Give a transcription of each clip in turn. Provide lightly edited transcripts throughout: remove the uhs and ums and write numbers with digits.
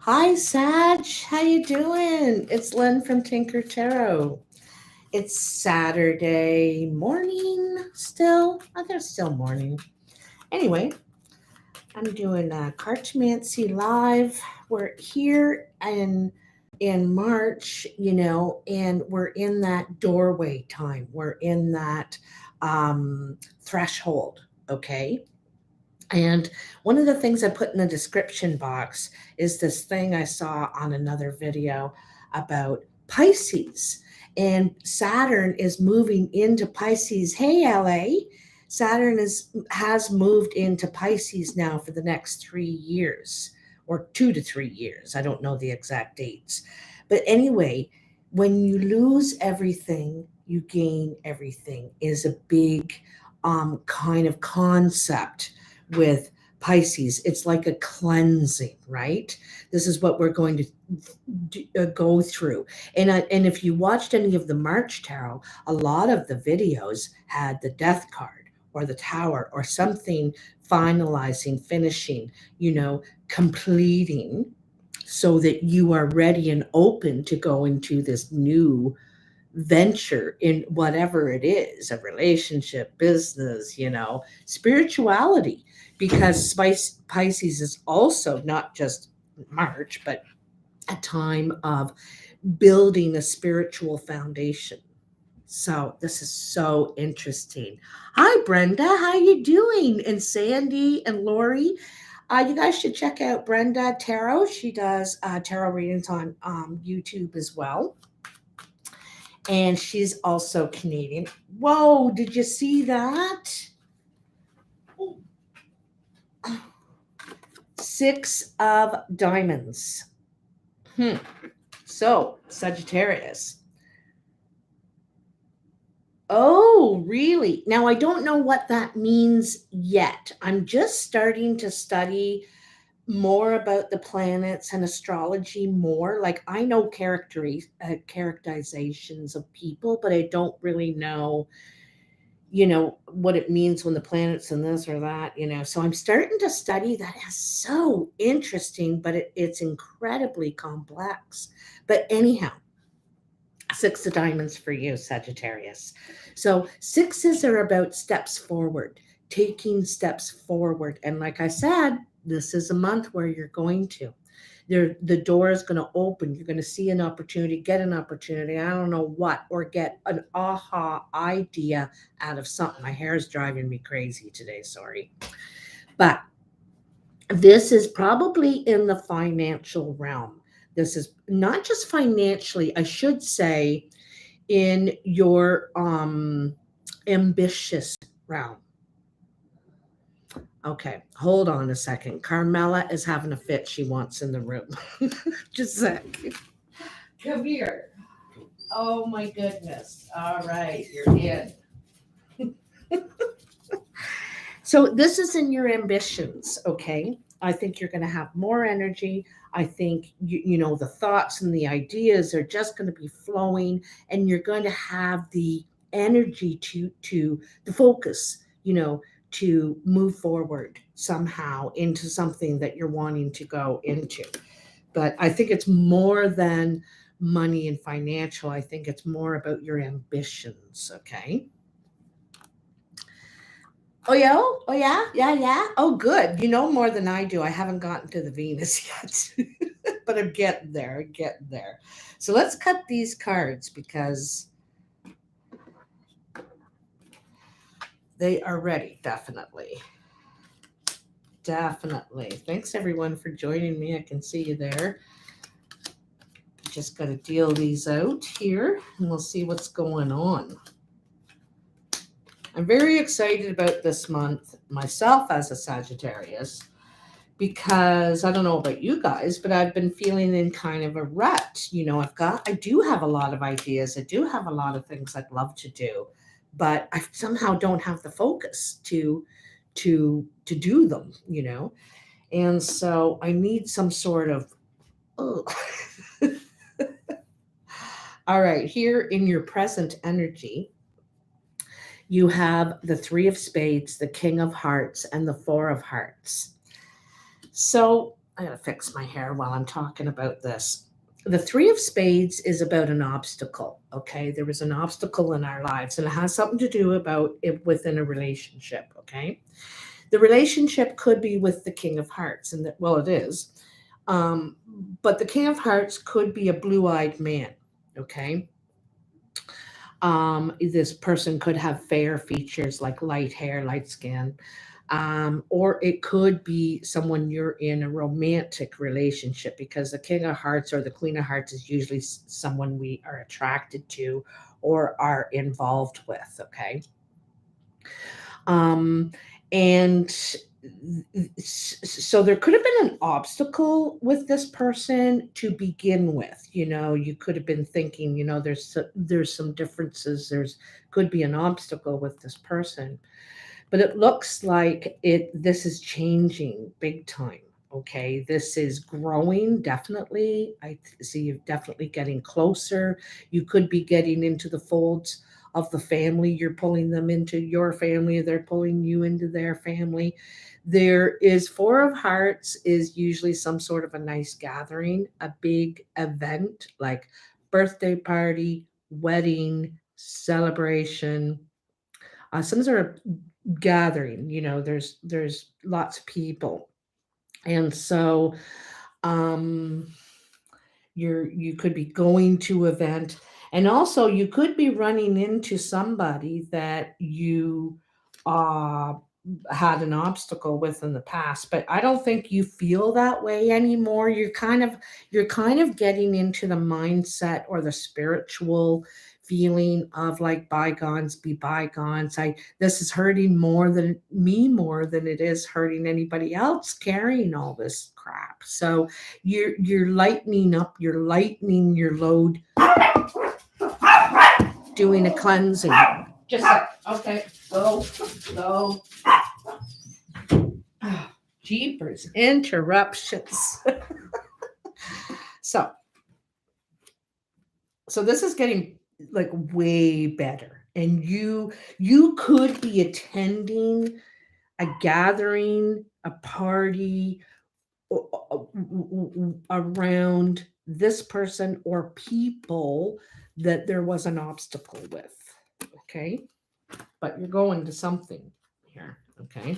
Hi, Sag. How you doing? It's Lyn from Tinker Tarot. It's Saturday morning still. I think it's still morning. Anyway, I'm doing a Cartomancy live. We're here in March, and we're in that doorway time. We're in that threshold. Okay. And one of the things I put in the description box is this thing I saw on another video about Pisces. And Saturn is moving into Pisces. Hey, LA. Saturn has moved into Pisces now for the next 3 years, or 2 to 3 years. I don't know the exact dates. But anyway, when you lose everything, you gain everything is a big kind of concept with Pisces. It's like a cleansing, right? This is what we're going to go through. And if you watched any of the March Tarot, a lot of the videos had the Death card or the Tower or something finalizing, finishing, completing, so that you are ready and open to go into this new venture in whatever it is, a relationship, business, spirituality, because Pisces is also not just March, but a time of building a spiritual foundation. So this is so interesting. Hi, Brenda. How you doing? And Sandy and Lori. You guys should check out Brenda Tarot. She does tarot readings on YouTube as well. And she's also Canadian. Whoa, did you see that? 6 of diamonds. So, Sagittarius. Oh, really? Now, I don't know what that means yet. I'm just starting to study more about the planets and astrology more. Like, I know characterizations of people, but I don't really know what it means when the planets and this or that. So I'm starting to study that. It's so interesting, but it's incredibly complex. But anyhow, 6 of diamonds for you, Sagittarius. So sixes are about steps forward, taking steps forward. And like I said, this is a month where you're going to. The door is going to open. You're going to see an opportunity, get an opportunity. I don't know what, or get an aha idea out of something. My hair is driving me crazy today. Sorry. But this is probably in the financial realm. This is not just financially, I should say, in your ambitious realm. Okay, hold on a second. Carmela is having a fit. She wants in the room. Just a sec. Come here. Oh my goodness. All right, you're in. So this is in your ambitions, okay? I think you're going to have more energy. I think the thoughts and the ideas are just going to be flowing, and you're going to have the energy to the focus, to move forward somehow into something that you're wanting to go into. But I think it's more than money and financial. I think it's more about your ambitions, okay? Oh yeah, yeah. Oh, good. You know more than I do. I haven't gotten to the Venus yet, but I'm getting there. I'm getting there. So let's cut these cards because they are ready. Definitely. Definitely. Thanks everyone for joining me. I can see you there. Just got to deal these out here and we'll see what's going on. I'm very excited about this month myself as a Sagittarius because I don't know about you guys, but I've been feeling in kind of a rut. I do have a lot of ideas. I do have a lot of things I'd love to do, but I somehow don't have the focus to do them, And so I need some sort of All right, here in your present energy, you have the 3 of spades, the King of Hearts, and the 4 of Hearts. So I gotta fix my hair while I'm talking about this. The Three of Spades is about an obstacle. Okay, there was an obstacle in our lives, and it has something to do about it within a relationship. Okay, the relationship could be with the King of Hearts, and well, it is. Um, but the King of Hearts could be a blue-eyed man. Okay, this person could have fair features like light hair, light skin, or it could be someone you're in a romantic relationship, because the King of Hearts or the Queen of Hearts is usually someone we are attracted to or are involved with. Okay. Um, and so there could have been an obstacle with this person to begin with. You could have been thinking, there's some differences. There's could be an obstacle with this person, but it looks like this is changing big time. Okay, this is growing, definitely. I see you definitely getting closer. You could be getting into the folds of the family. You're pulling them into your family, they're pulling you into their family. There is Four of Hearts is usually some sort of a nice gathering, a big event like birthday party, wedding, celebration, some sort of gathering. There's lots of people, and so um you could be going to event, and also you could be running into somebody that you uh had an obstacle with in the past, but I don't think you feel that way anymore. You're kind of getting into the mindset or the spiritual feeling of like bygones be bygones. This is hurting more than me, more than it is hurting anybody else carrying all this crap. So you're lightening up, you're lightening your load, doing a cleansing. Just like, okay, go. Oh, jeepers, interruptions. so this is getting like way better, and you could be attending a gathering, a party around this person or people that there was an obstacle with. Okay, but you're going to something here. Okay.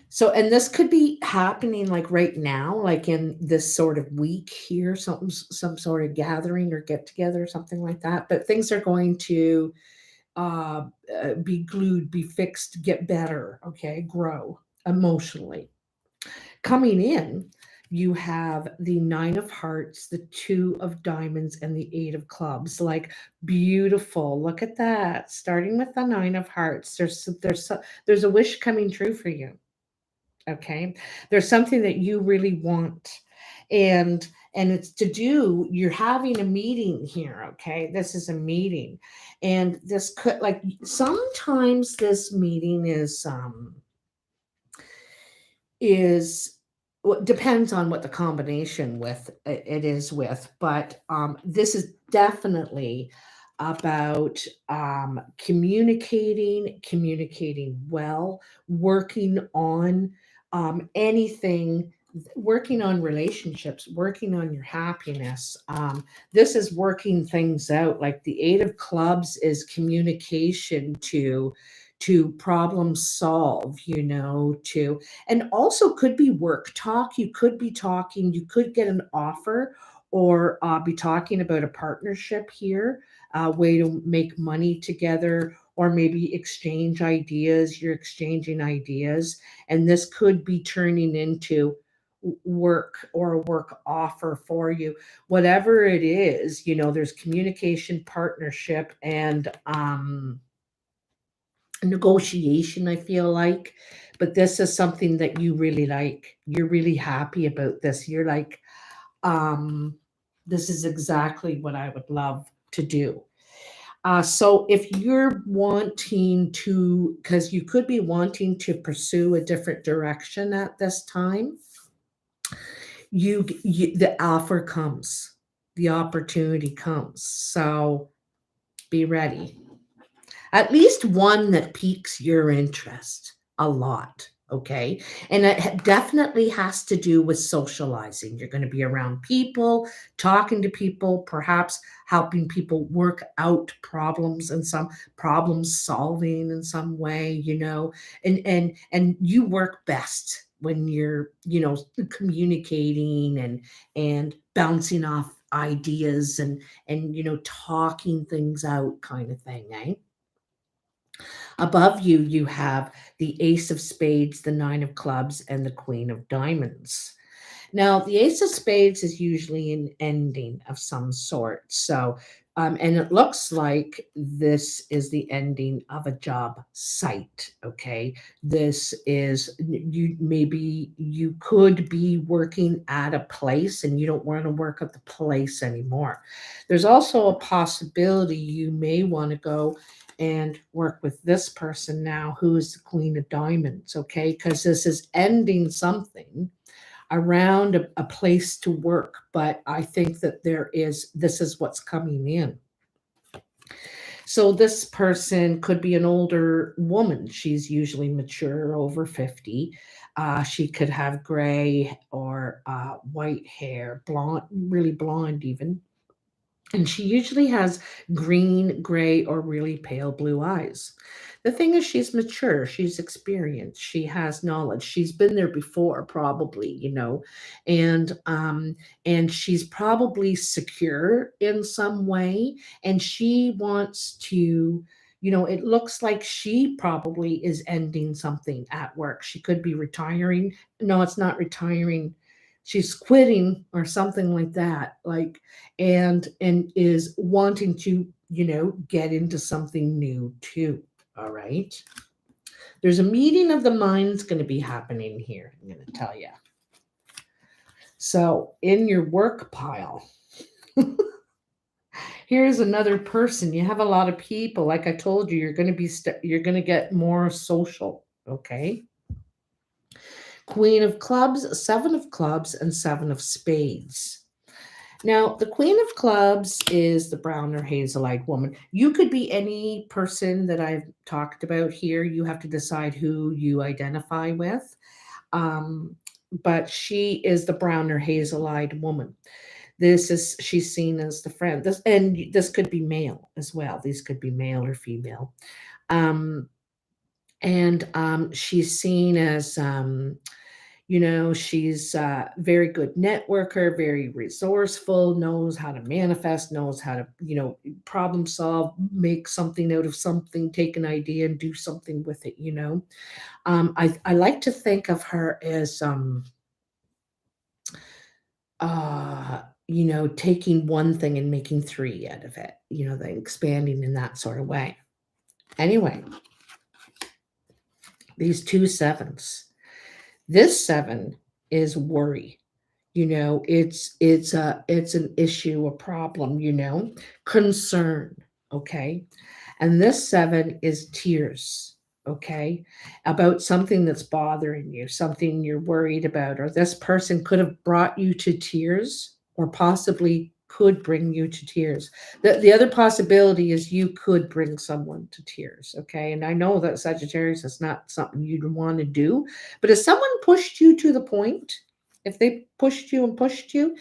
So, and this could be happening like right now, like in this sort of week here, some sort of gathering or get together or something like that. But things are going to be glued, be fixed, get better. Okay, grow emotionally. Coming in, you have the Nine of Hearts, the Two of Diamonds, and the Eight of Clubs. Like beautiful. Look at that. Starting with the Nine of Hearts, there's a wish coming true for you. Okay, there's something that you really want, and it's to do, you're having a meeting here. Okay, this is a meeting, and this could, like, sometimes this meeting is well, depends on what the combination with it is with, but this is definitely about communicating well, working on anything, working on relationships, working on your happiness. This is working things out. Like the Eight of Clubs is communication to problem solve, and also could be work talk. You could be talking, you could get an offer, or be talking about a partnership here, a way to make money together, or maybe exchange ideas. You're exchanging ideas, and this could be turning into work or a work offer for you. Whatever it is, there's communication, partnership, and negotiation, I feel like. But this is something that you really like. You're really happy about this. You're like, this is exactly what I would love to do. So if you're wanting to, because you could be wanting to pursue a different direction at this time, the offer comes, the opportunity comes. So be ready. At least one that piques your interest a lot. Okay. And it definitely has to do with socializing. You're going to be around people, talking to people, perhaps helping people work out problems and some problem solving in some way, and you work best when you're, communicating and bouncing off ideas and talking things out kind of thing, eh? Above you, you have the Ace of Spades, the Nine of Clubs, and the Queen of Diamonds. Now, the Ace of Spades is usually an ending of some sort. So, and it looks like this is the ending of a job site. Okay. This is, you maybe you could be working at a place and you don't want to work at the place anymore. There's also a possibility you may want to go and work with this person now who is the Queen of Diamonds. Okay. Because this is ending something around a place to work, but I think that this is what's coming in. So this person could be an older woman. She's usually mature, over 50. She could have gray or white hair, blonde, really blonde even. And she usually has green, gray, or really pale blue eyes. The thing is, she's mature, she's experienced, she has knowledge, she's been there before, probably, and she's probably secure in some way, and she wants to. It looks like she probably is ending something at work. She could be retiring. No, it's not retiring. She's quitting or something like that. And is wanting to get into something new too. All right, there's a meeting of the minds going to be happening here, I'm going to tell you. So in your work pile, here's another person. You have a lot of people, like I told you, you're going to be you're going to get more social. Okay, Queen of Clubs, Seven of Clubs, and Seven of Spades. Now, the Queen of Clubs is the brown or hazel-eyed woman. You could be any person that I've talked about here. You have to decide who you identify with. Um, but she is the brown or hazel-eyed woman. She's seen as the friend. This could be male as well. These could be male or female. And she's seen as she's a very good networker, very resourceful, knows how to manifest, knows how to, problem solve, make something out of something, take an idea and do something with it. I like to think of her as, taking one thing and making three out of it, the expanding in that sort of way. Anyway, these two sevens. This seven is worry. It's an issue, a problem, concern, okay? And this seven is tears, okay? About something that's bothering you, something you're worried about, or this person could have brought you to tears or possibly could bring you to tears. The other possibility is you could bring someone to tears, okay? And I know that Sagittarius is not something you'd want to do, but if someone pushed you to the point, if they pushed you and pushed you,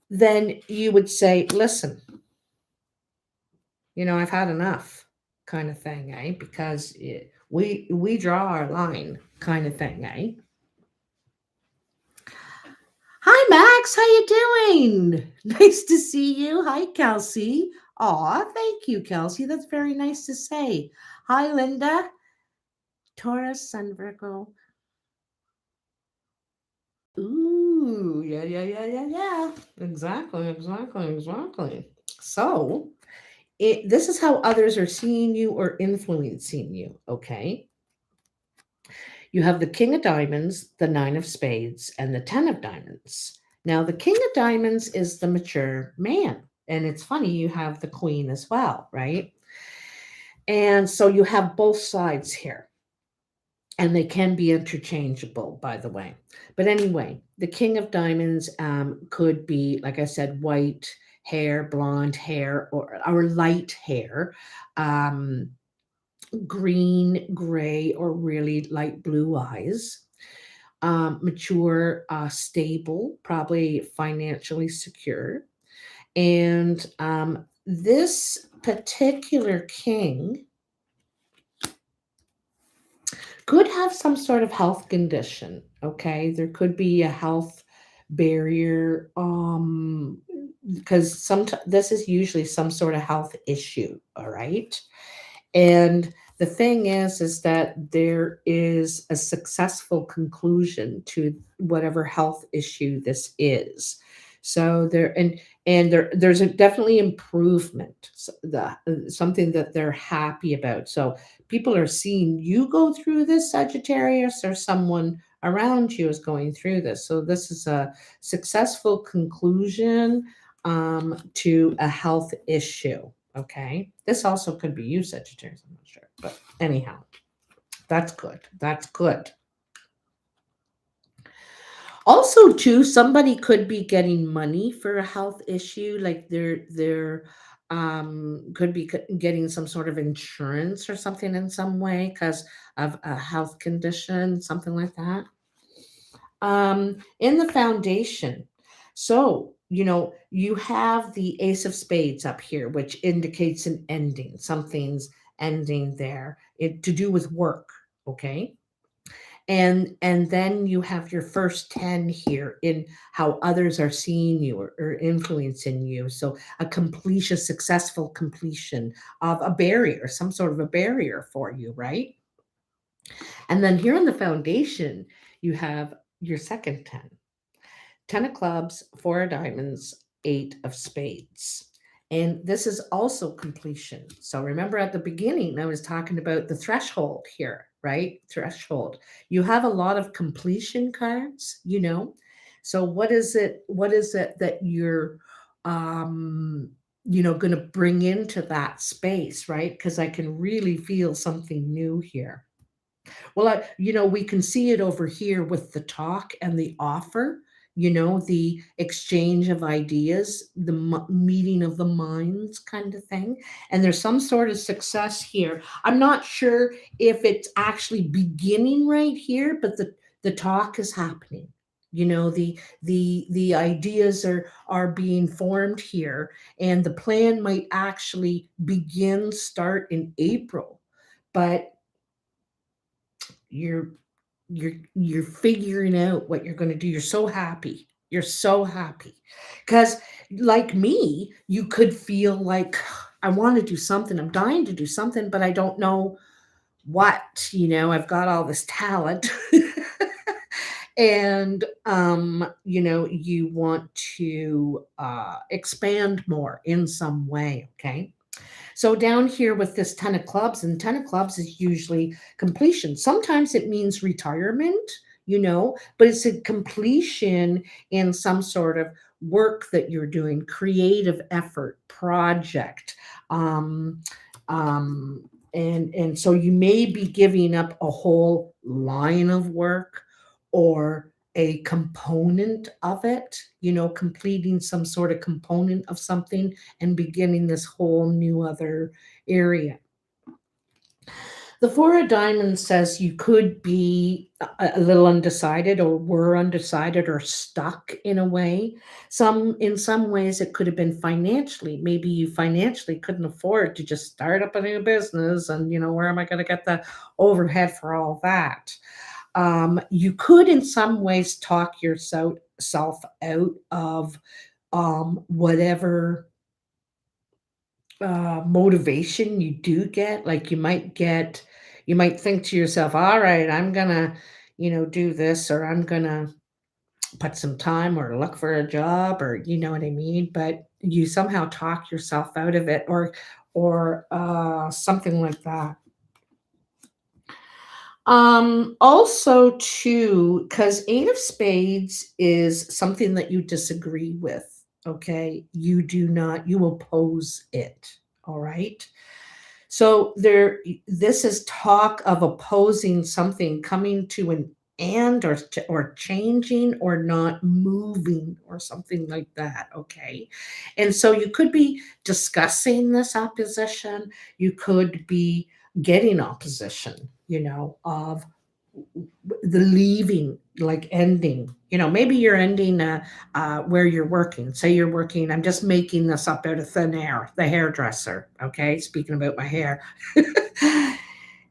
then you would say, listen, I've had enough kind of thing, eh? Because we draw our line kind of thing, eh? Hi, Max. How you doing? Nice to see you. Hi, Kelsey. Aw, thank you, Kelsey. That's very nice to say. Hi, Linda. Taurus, Sun, Virgo. Ooh, yeah. Exactly. So, this is how others are seeing you or influencing you, okay? You have the King of Diamonds, the Nine of Spades, and the Ten of Diamonds. Now, the King of Diamonds is the mature man. And it's funny, you have the Queen as well, right? And so you have both sides here. And they can be interchangeable, by the way. But anyway, the King of Diamonds could be, like I said, white hair, blonde hair, or light hair. green, gray, or really light blue eyes. Mature, stable, probably financially secure. And this particular king could have some sort of health condition. Okay, there could be a health barrier, because sometimes this is usually some sort of health issue. All right. And the thing is that there is a successful conclusion to whatever health issue this is. So there's a definitely improvement, something that they're happy about. So people are seeing you go through this, Sagittarius, or someone around you is going through this. So this is a successful conclusion, to a health issue. Okay. This also could be you, Sagittarius. I'm not sure. But anyhow, that's good. That's good. Also, too, somebody could be getting money for a health issue, like they're could be getting some sort of insurance or something in some way because of a health condition, something like that. In the foundation. So, you have the Ace of Spades up here, which indicates an ending. Something's ending there. To do with work. Okay. And then you have your first 10 here in how others are seeing you, or influencing you. So a successful completion of a barrier, some sort of a barrier for you, right? And then here on the foundation, you have your second 10. 10 of clubs, 4 of diamonds, 8 of spades. And this is also completion. So remember at the beginning, I was talking about the threshold here, right? Threshold. You have a lot of completion cards. So what is it that you're going to bring into that space, right? Because I can really feel something new here. Well, we can see it over here with the talk and the offer, the exchange of ideas, the meeting of the minds kind of thing. And there's some sort of success here. I'm not sure if it's actually beginning right here, but the talk is happening. The ideas are being formed here, and the plan might actually start in April. But you're you're figuring out what you're going to do. You're so happy. You're so happy because, like me, you could feel like, I want to do something, I'm dying to do something, but I don't know what. I've got all this talent. And you want to expand more in some way. Okay. So down here with this 10 of clubs, and 10 of clubs is usually completion. Sometimes it means retirement, but it's a completion in some sort of work that you're doing, creative effort, project. Um, and so you may be giving up a whole line of work, or a component of it, completing some sort of component of something and beginning this whole new other area. The Four of Diamonds says you could be a little undecided, or were undecided, or stuck in a way. In some ways, it could have been financially. Maybe you financially couldn't afford to just start up a new business, and where am I going to get the overhead for all that? You could, in some ways, talk yourself out of whatever motivation you do get. Like you might think to yourself, all right, I'm gonna, do this, or I'm gonna put some time or look for a job, or you know what I mean. But you somehow talk yourself out of it, or something like that. Also too, because 8 of spades is something that you disagree with. Okay. You oppose it. All right. So this is talk of opposing something coming to an end, or changing, or not moving, or something like that. Okay. And so you could be discussing this opposition. You could be getting opposition, of the leaving, like ending. Maybe you're ending where you're working. Say you're working, I'm just making this up out of thin air, the hairdresser. Okay, speaking about my hair.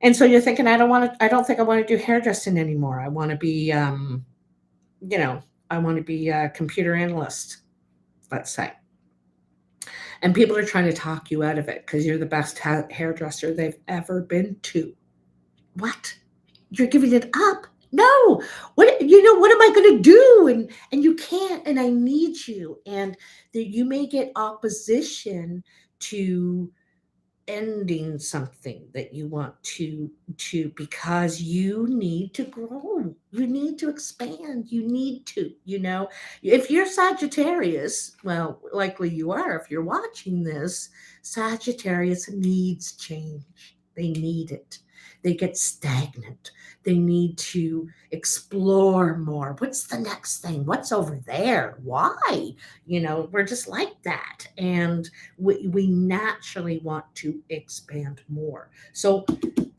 And so you're thinking, I don't think I want to do hairdressing anymore. I want to be, you know, I want to be a computer analyst, let's say. And people are trying to talk you out of it because you're the best hairdresser they've ever been to. What? You're giving it up? No. What am I going to do? And you can't, and I need you. And that you may get opposition to ending something that you want to because you need to grow, you need to expand, you need to, if you're Sagittarius, well, likely you are if you're watching this. Sagittarius needs change, they need it, they get stagnant, they need to explore more. What's the next thing? What's over there? Why? We're just like that. And we naturally want to expand more. So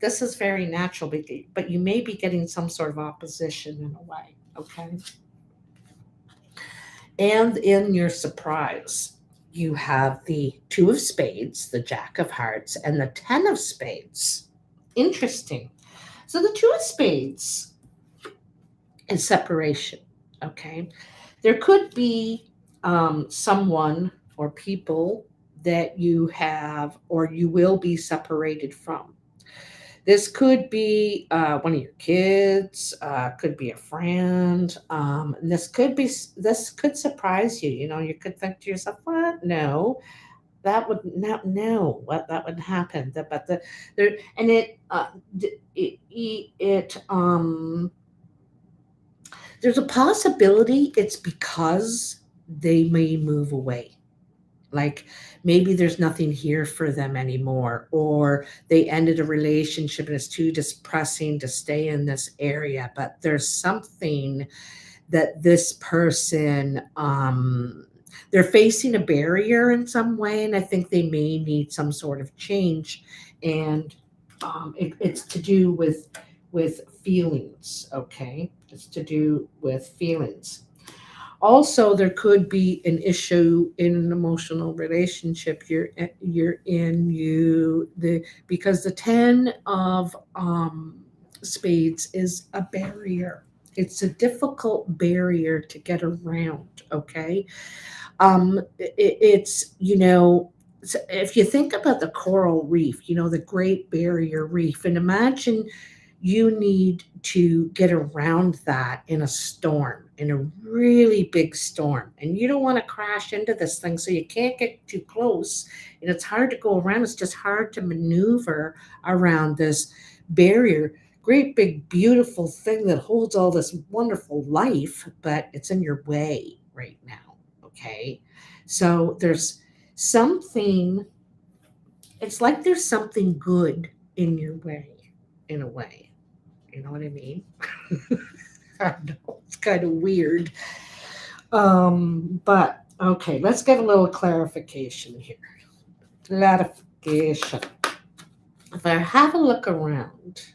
this is very natural, but you may be getting some sort of opposition in a way. Okay. And in your surprise, you have the Two of Spades, the Jack of Hearts, and the Ten of Spades. Interesting. So the Two of Spades is separation. Okay. There could be someone or people that you have or you will be separated from. This could be one of your kids, could be a friend. This could surprise you. You could think to yourself, "What? No, that would not. No, what that would happen." But there and there's a possibility it's because they may move away. Like maybe there's nothing here for them anymore, or they ended a relationship and it's too depressing to stay in this area. But there's something that this person, they're facing a barrier in some way, and I think they may need some sort of change. And it's to do with feelings. Okay, it's to do with feelings. Also, there could be an issue in an emotional relationship you're in, because the 10 of spades is a barrier. It's a difficult barrier to get around. Okay. It's, if you think about the coral reef, the Great Barrier Reef, and imagine you need to get around that in a storm, in a really big storm, and you don't want to crash into this thing, so you can't get too close, and it's hard to go around. It's just hard to maneuver around this barrier, great big beautiful thing that holds all this wonderful life, but it's in your way right now. Okay, so there's something, it's like there's something good in your way, in a way. You know what I mean? I know it's kind of weird. But okay, let's get a little clarification here. Clarification. If I have a look around,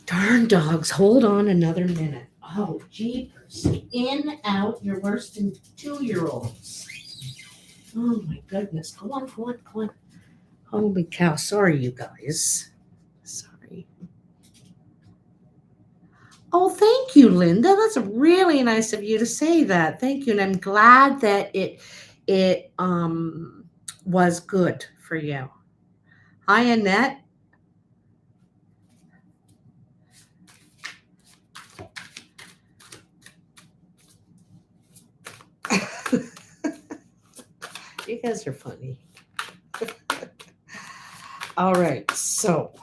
darn dogs, hold on another minute. Oh, jeepers. In, out, you're worse than 2-year-olds. Oh my goodness. Go on, go on, go on. Holy cow. Sorry, you guys. Sorry. Oh, thank you, Linda. That's really nice of you to say that. Thank you. And I'm glad that it was good for you. Hi, Annette. You guys are funny. All right, so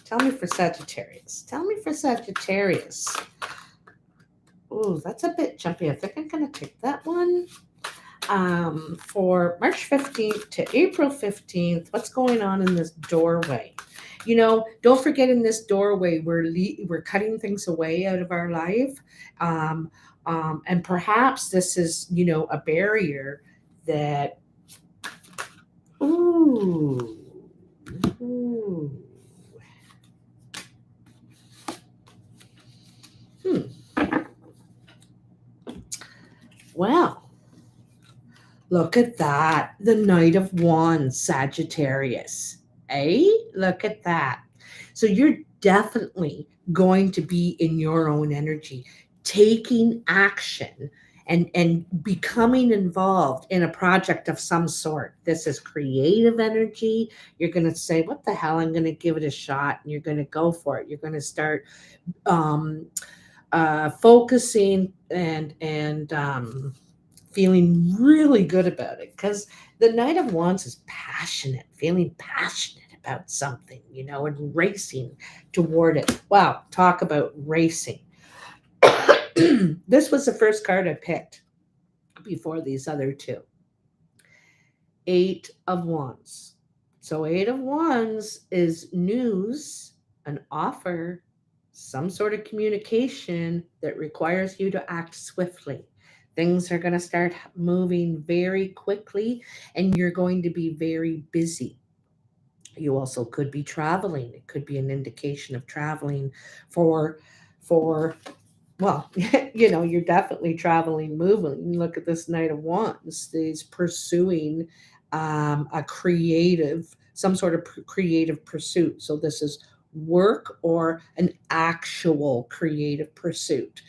tell me for Sagittarius. Tell me for Sagittarius. Oh, that's a bit jumpy. I think I'm going to take that one. For March 15th to April 15th, what's going on in this doorway? Don't forget, in this doorway, we're cutting things away out of our life. And perhaps this is, a barrier that Ooh. Ooh. Well, look at that. The Knight of Wands, Sagittarius. Eh? Look at that. So you're definitely going to be in your own energy, taking action and becoming involved in a project of some sort. This is creative energy. You're going to say, what the hell? I'm going to give it a shot. And you're going to go for it. You're going to start um, focusing and feeling really good about it, because the Knight of Wands is passionate, feeling passionate about something, and racing toward it. Wow, talk about racing. This was the first card I picked before these other two. Eight of Wands. So, Eight of Wands is news, an offer, some sort of communication that requires you to act swiftly. Things are going to start moving very quickly, and you're going to be very busy. You also could be traveling. It could be an indication of traveling for well, you're definitely traveling, moving. Look at this Knight of Wands. He's pursuing some sort of creative pursuit. So this is work or an actual creative pursuit.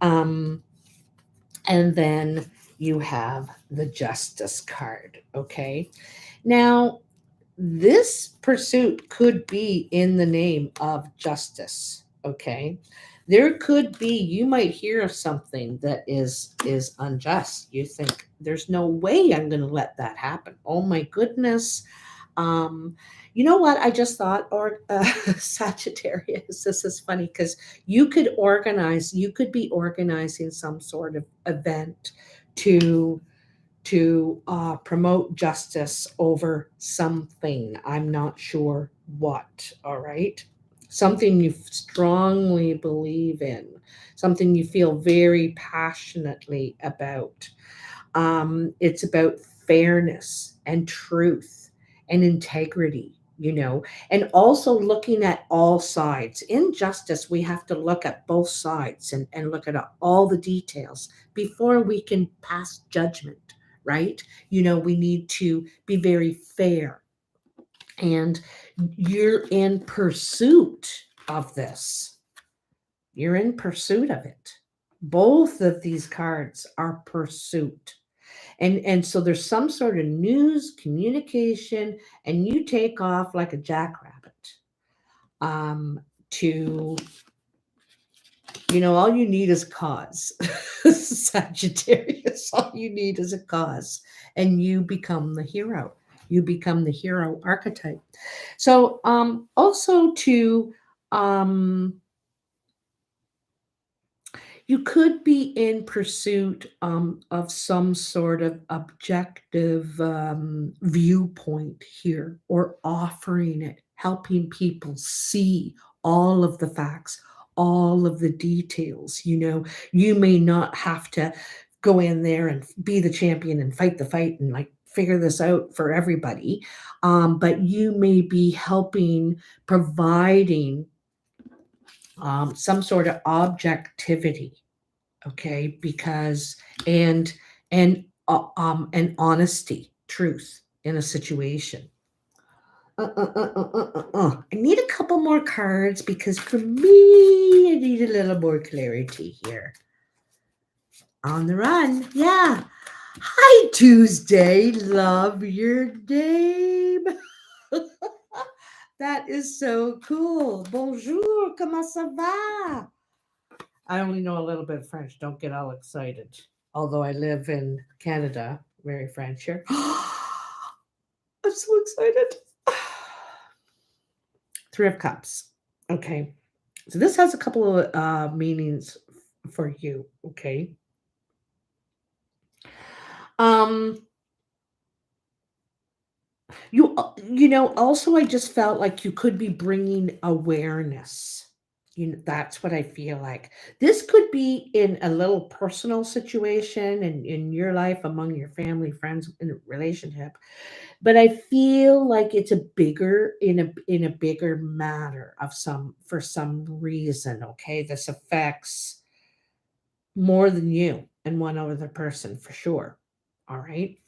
Um, and then you have the Justice card. Okay. Now, this pursuit could be in the name of justice. Okay. There could be, you might hear of something that is unjust. You think, there's no way I'm going to let that happen. Oh my goodness. um you know what I just thought, or Sagittarius, this is funny, because you could be organizing some sort of event to promote justice over something. I'm not sure what. All right. Something you strongly believe in, something you feel very passionately about. It's about fairness and truth and integrity, and also looking at all sides. In justice, we have to look at both sides and look at all the details before we can pass judgment, right? We need to be very fair. And you're in pursuit of this. You're in pursuit of it. Both of these cards are pursuit. And so there's some sort of news communication, and you take off like a jackrabbit. To All you need is cause. Sagittarius, all you need is a cause, and you become the hero. You become the hero archetype. So also to um you could be in pursuit of some sort of objective viewpoint here, or offering it, helping people see all of the facts, all of the details. You may not have to go in there and be the champion and fight the fight and like figure this out for everybody, but you may be helping, providing some sort of objectivity. Okay, because and honesty, truth in a situation. I need a couple more cards, because for me, I need a little more clarity here. On the run, yeah. Hi, Tuesday. Love your name. That is so cool. Bonjour, comment ça va? I only know a little bit of French. Don't get all excited. Although I live in Canada, very French here. I'm so excited. Three of Cups. Okay. So this has a couple of meanings for you. Okay. Um, also, I just felt like you could be bringing awareness That's what I feel like. This could be in a little personal situation in your life, among your family, friends, in a relationship. But I feel like it's a bigger in a bigger matter of some for some reason. Okay, this affects more than you and one other person for sure. All right.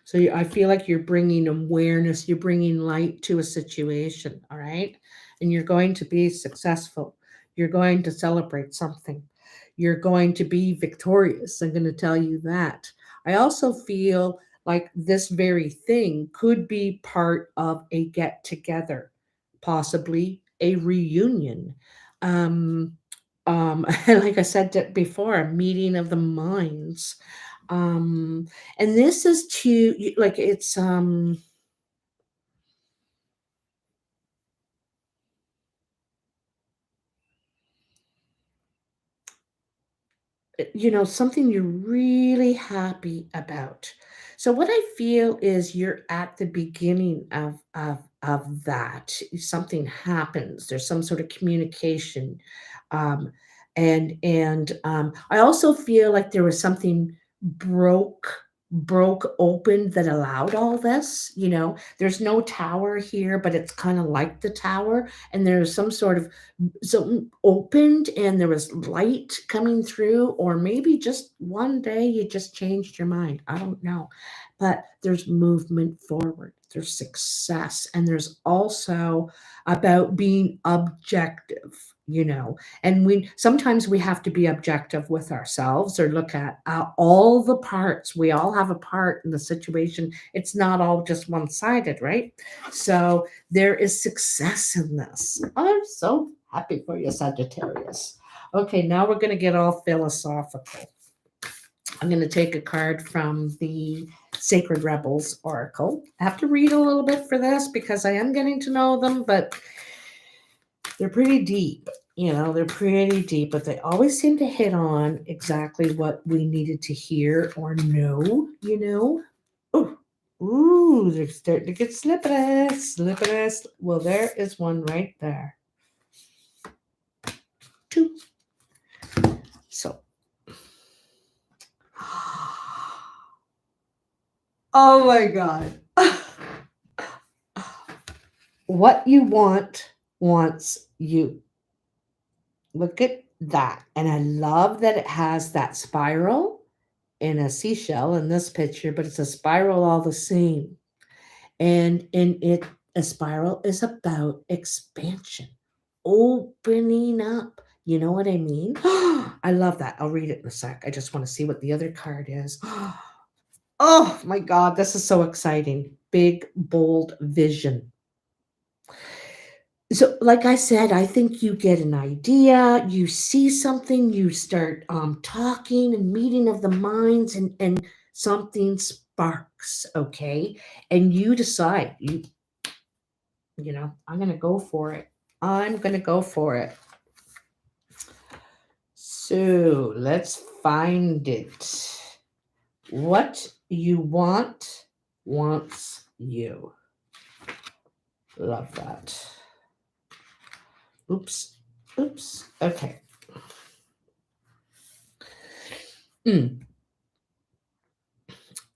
So I feel like you're bringing awareness, you're bringing light to a situation, all right? And you're going to be successful. You're going to celebrate something. You're going to be victorious. I'm going to tell you that. I also feel like this very thing could be part of a get together, possibly a reunion. Um, like I said before, a meeting of the minds. Um, and this is to like it's something you're really happy about. So what I feel is you're at the beginning of that. Something happens. There's some sort of communication. Um, and I also feel like there was something broke open that allowed all this. There's no tower here, but it's kind of like the tower, and there's some sort of something opened and there was light coming through, or maybe just one day you just changed your mind. I don't know. But there's movement forward, there's success, and there's also about being objective. And we sometimes we have to be objective with ourselves, or look at all the parts. We all have a part in the situation. It's not all just one-sided, right? So there is success in this. I'm so happy for you, Sagittarius. Okay, now we're going to get all philosophical. I'm going to take a card from the Sacred Rebels Oracle. I have to read a little bit for this because I am getting to know them, but they're pretty deep. They're pretty deep, but they always seem to hit on exactly what we needed to hear or know. Oh, ooh, they're starting to get slippery. Well, there is one right there. Two. So, oh my God. What you want wants you. Look at that. And I love that it has that spiral and a seashell in this picture, but it's a spiral all the same. And a spiral is about expansion, opening up. You know what I mean? I love that. I'll read it in a sec. I just want to see what the other card is. Oh my God, this is so exciting. Big, bold vision. So, like I said, I think you get an idea, you see something, you start talking and meeting of the minds, and something sparks, okay? And you decide, I'm going to go for it. I'm going to go for it. So, let's find it. What you want wants you. Love that. Oops. Okay.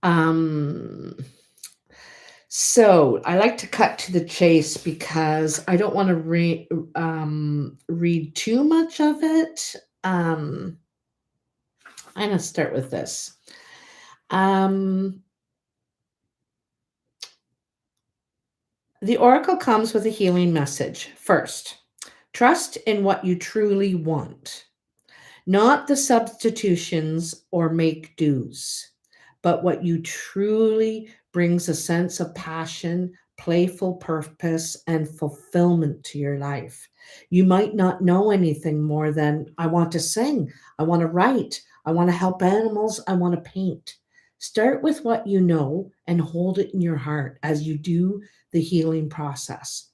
Um, so I like to cut to the chase because I don't want to read too much of it. I'm going to start with this. The oracle comes with a healing message. First, trust in what you truly want, not the substitutions or make do's, but what you truly brings a sense of passion, playful purpose, and fulfillment to your life. You might not know anything more than I want to sing, I want to write, I want to help animals, I want to paint. Start with what you know and hold it in your heart as you do the healing process.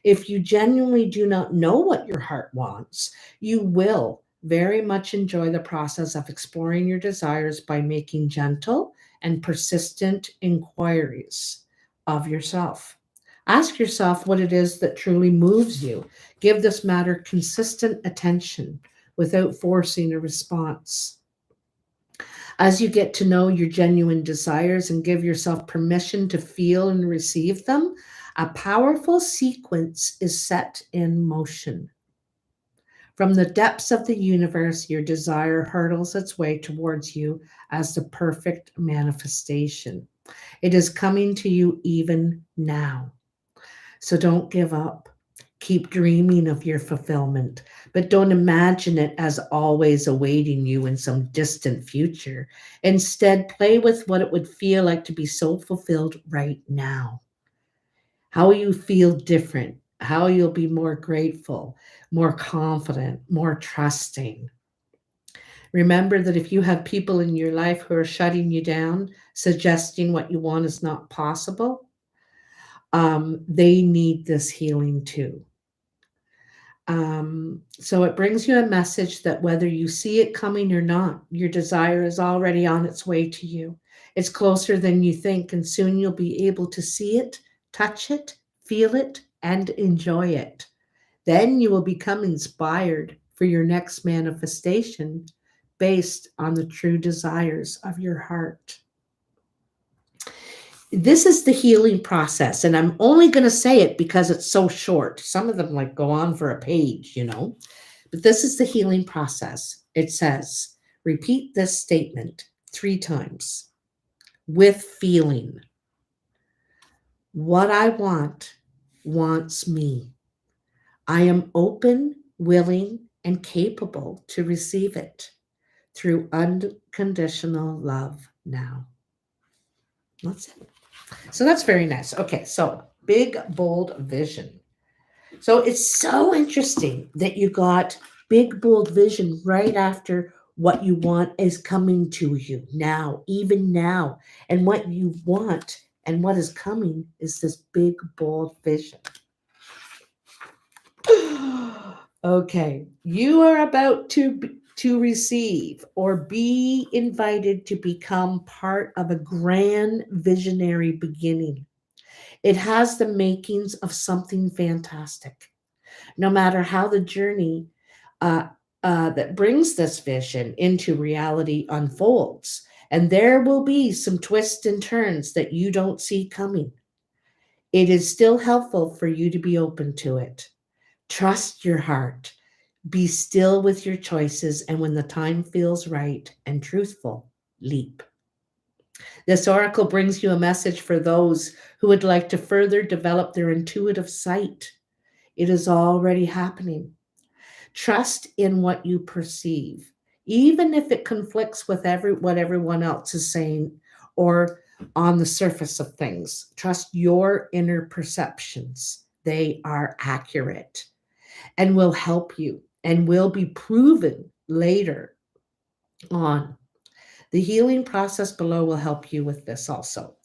If you genuinely do not know what your heart wants, you will very much enjoy the process of exploring your desires by making gentle and persistent inquiries of yourself. Ask yourself what it is that truly moves you. Give this matter consistent attention without forcing a response. As you get to know your genuine desires and give yourself permission to feel and receive them, a powerful sequence is set in motion. From the depths of the universe, your desire hurtles its way towards you as the perfect manifestation. It is coming to you even now. So don't give up. Keep dreaming of your fulfillment, but don't imagine it as always awaiting you in some distant future. Instead, play with what it would feel like to be so fulfilled right now. How you feel different, how you'll be more grateful, more confident, more trusting. Remember that if you have people in your life who are shutting you down, suggesting what you want is not possible, they need this healing too. So it brings you a message that whether you see it coming or not, your desire is already on its way to you. It's closer than you think, and soon you'll be able to see it, touch it, feel it, and enjoy it. Then you will become inspired for your next manifestation based on the true desires of your heart. This is the healing process, and I'm only going to say it because it's so short. Some of them like go on for a page, but this is the healing process. It says, repeat this statement 3 times with feeling. What I want wants me. I am open, willing, and capable to receive it through unconditional love now. That's it. So that's very nice. Okay, so big, bold vision. So it's so interesting that you got big, bold vision right after what you want is coming to you now, even now. And what you want and what is coming is this big, bold vision. Okay, you are about to receive or be invited to become part of a grand visionary beginning. It has the makings of something fantastic. No matter how the journey uh, that brings this vision into reality unfolds, and there will be some twists and turns that you don't see coming, it is still helpful for you to be open to it. Trust your heart. Be still with your choices, and when the time feels right and truthful, leap. This oracle brings you a message for those who would like to further develop their intuitive sight. It is already happening. Trust in what you perceive, even if it conflicts with what everyone else is saying or on the surface of things. Trust your inner perceptions. They are accurate and will help you and will be proven later on. The healing process below will help you with this also.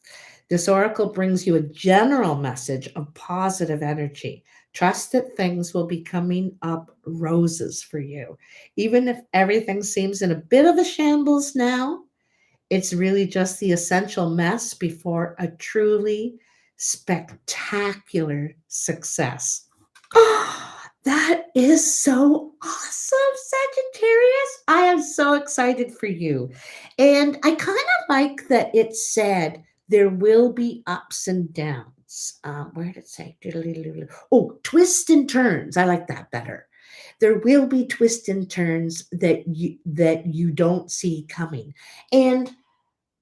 This oracle brings you a general message of positive energy. Trust that things will be coming up roses for you. Even if everything seems in a bit of a shambles now, it's really just the essential mess before a truly spectacular success. That is so awesome, Sagittarius. I am so excited for you. And I kind of like that it said there will be ups and downs. Where did it say? Oh, twists and turns. I like that better. There will be twists and turns that you don't see coming. And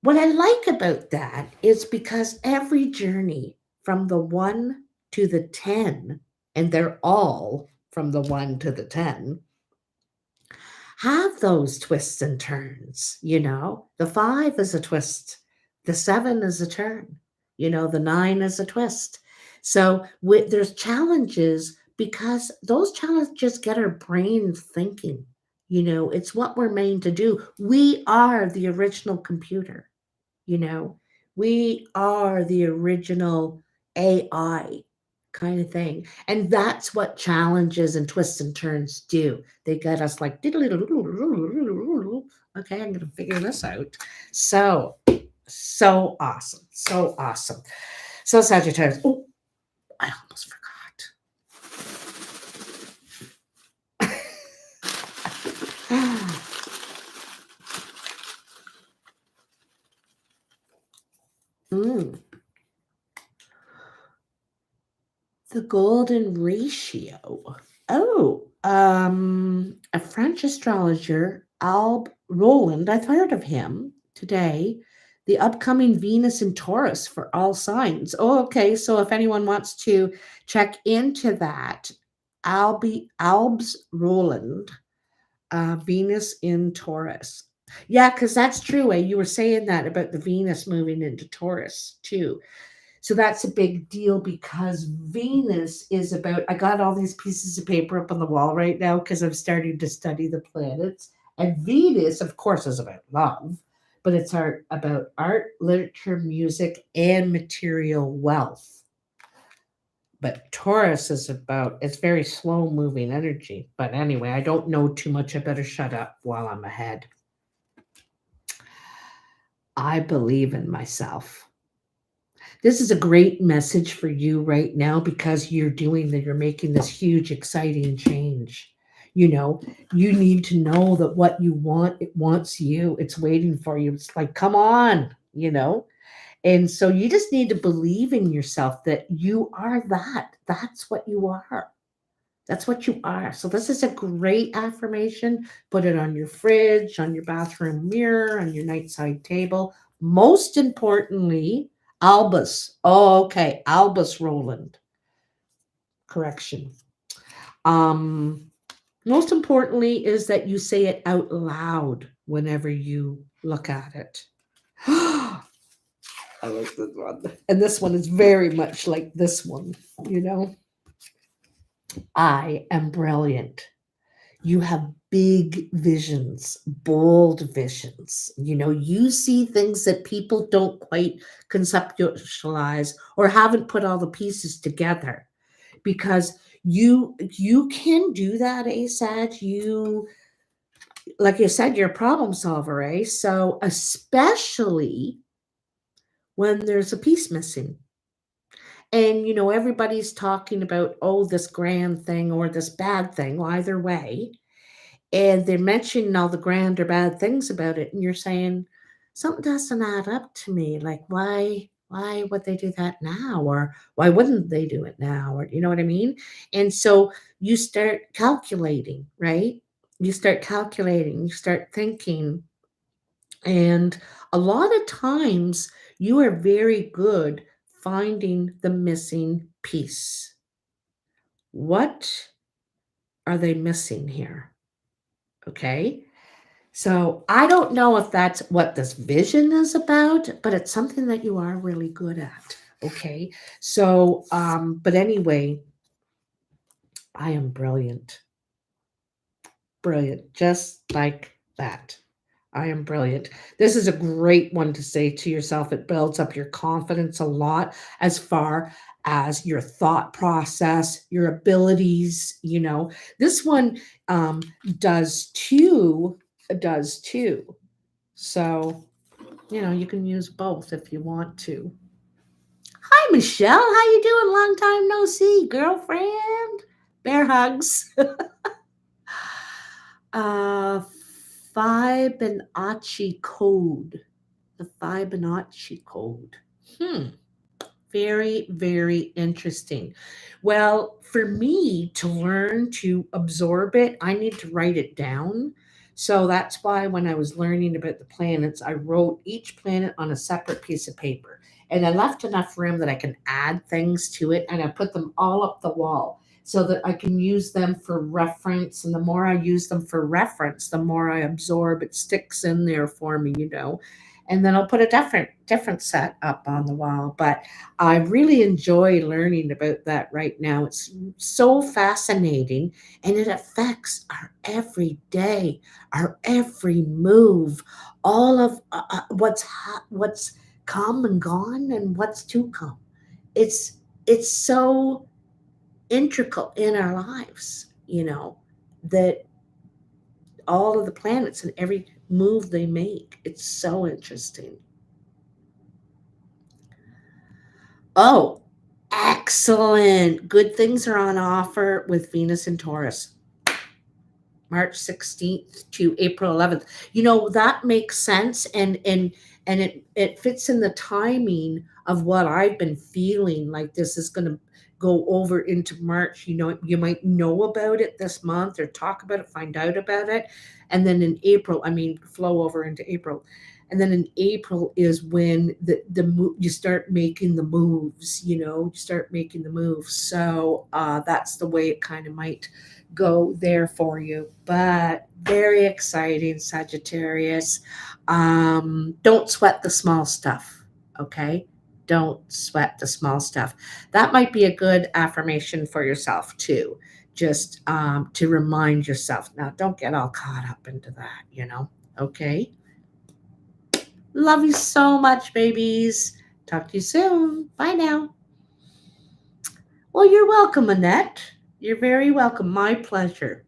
what I like about that is because every journey from the 1 to the 10, and they're all from the 1 to the 10, have those twists and turns. The 5 is a twist, the 7 is a turn, the 9 is a twist. So there's challenges because those challenges get our brain thinking. It's what we're made to do. We are the original computer. You know, we are the original AI kind of thing. And that's what challenges and twists and turns do. They get us like, okay, I'm going to figure this out. So awesome. So awesome. So Sagittarius, I almost forgot. Mm. The golden ratio. Oh, a French astrologer, Alb Roland, I've heard of him today. The upcoming Venus in Taurus for all signs. Oh, okay. So if anyone wants to check into that, Albs Roland, Venus in Taurus. Yeah, because that's true. You were saying that about the Venus moving into Taurus too. So that's a big deal because Venus is about. I got all these pieces of paper up on the wall right now because I'm starting to study the planets. And Venus, of course, is about love, but it's about art, literature, music, and material wealth. But Taurus is about, it's very slow moving energy. But anyway, I don't know too much. I better shut up while I'm ahead. I believe in myself. This is a great message for you right now because you're making this huge, exciting change. You know, you need to know that what you want, it wants you, it's waiting for you. It's like, come on, you know? And so you just need to believe in yourself that you are that. That's what you are. That's what you are. So this is a great affirmation. Put it on your fridge, on your bathroom mirror, on your nightside table. Most importantly, Albus. Oh, okay. Albus Roland. Correction. Um, Most importantly is that you say it out loud whenever you look at it. I like this one. And this one is very much like this one, you know. I am brilliant. You have big visions, bold visions. You know, you see things that people don't quite conceptualize or haven't put all the pieces together because you can do that, Asad. You, like you said, you're a problem solver, eh? So especially when there's a piece missing. And you know, everybody's talking about, oh, this grand thing or this bad thing, well, either way. And they're mentioning all the grand or bad things about it, and you're saying something doesn't add up to me. Like, why would they do that now, or why wouldn't they do it now, or you know what I mean? And so you start calculating, right? You start calculating, you start thinking, and a lot of times you are very good finding the missing piece. What are they missing here? Okay. So I don't know if that's what this vision is about, but it's something that you are really good at. Okay. So, but anyway, I am brilliant. Brilliant. Just like that. I am brilliant. This is a great one to say to yourself. It builds up your confidence a lot as far as your thought process, your abilities. You know, this one does too. Does too. So, you know, you can use both if you want to. Hi, Michelle. How you doing? Long time no see, girlfriend. Bear hugs. uh, Fibonacci code. The Fibonacci code. Very, very interesting. Well, for me to learn to absorb it, I need to write it down. So that's why when I was learning about the planets, I wrote each planet on a separate piece of paper. And I left enough room that I can add things to it. And I put them all up the wall so that I can use them for reference. And the more I use them for reference, the more I absorb. It sticks in there for me, you know. And then I'll put a different set up on the wall. But I really enjoy learning about that right now. It's so fascinating and it affects our everyday, our every move, all of what's come and gone and what's to come. It's it's so integral in our lives, you know, that all of the planets and every move they make. It's so interesting. Oh, Excellent. Good things are on offer with Venus and Taurus. March 16th to April 11th. You know, that makes sense, and it fits in the timing of what I've been feeling like this is going to go over into March. You know, you might know about it this month or talk about it, find out about it. And then in April, I mean, flow over into April. And then in April is when you start making the moves, you know, you start making the moves. So that's the way it kind of might go there for you. But very exciting, Sagittarius. Don't sweat the small stuff, okay? Don't sweat the small stuff. That might be a good affirmation for yourself too, just to remind yourself. Now, don't get all caught up into that, you know, okay? Love you so much, babies. Talk to you soon. Bye now. Well, you're welcome, Annette. You're very welcome. My pleasure.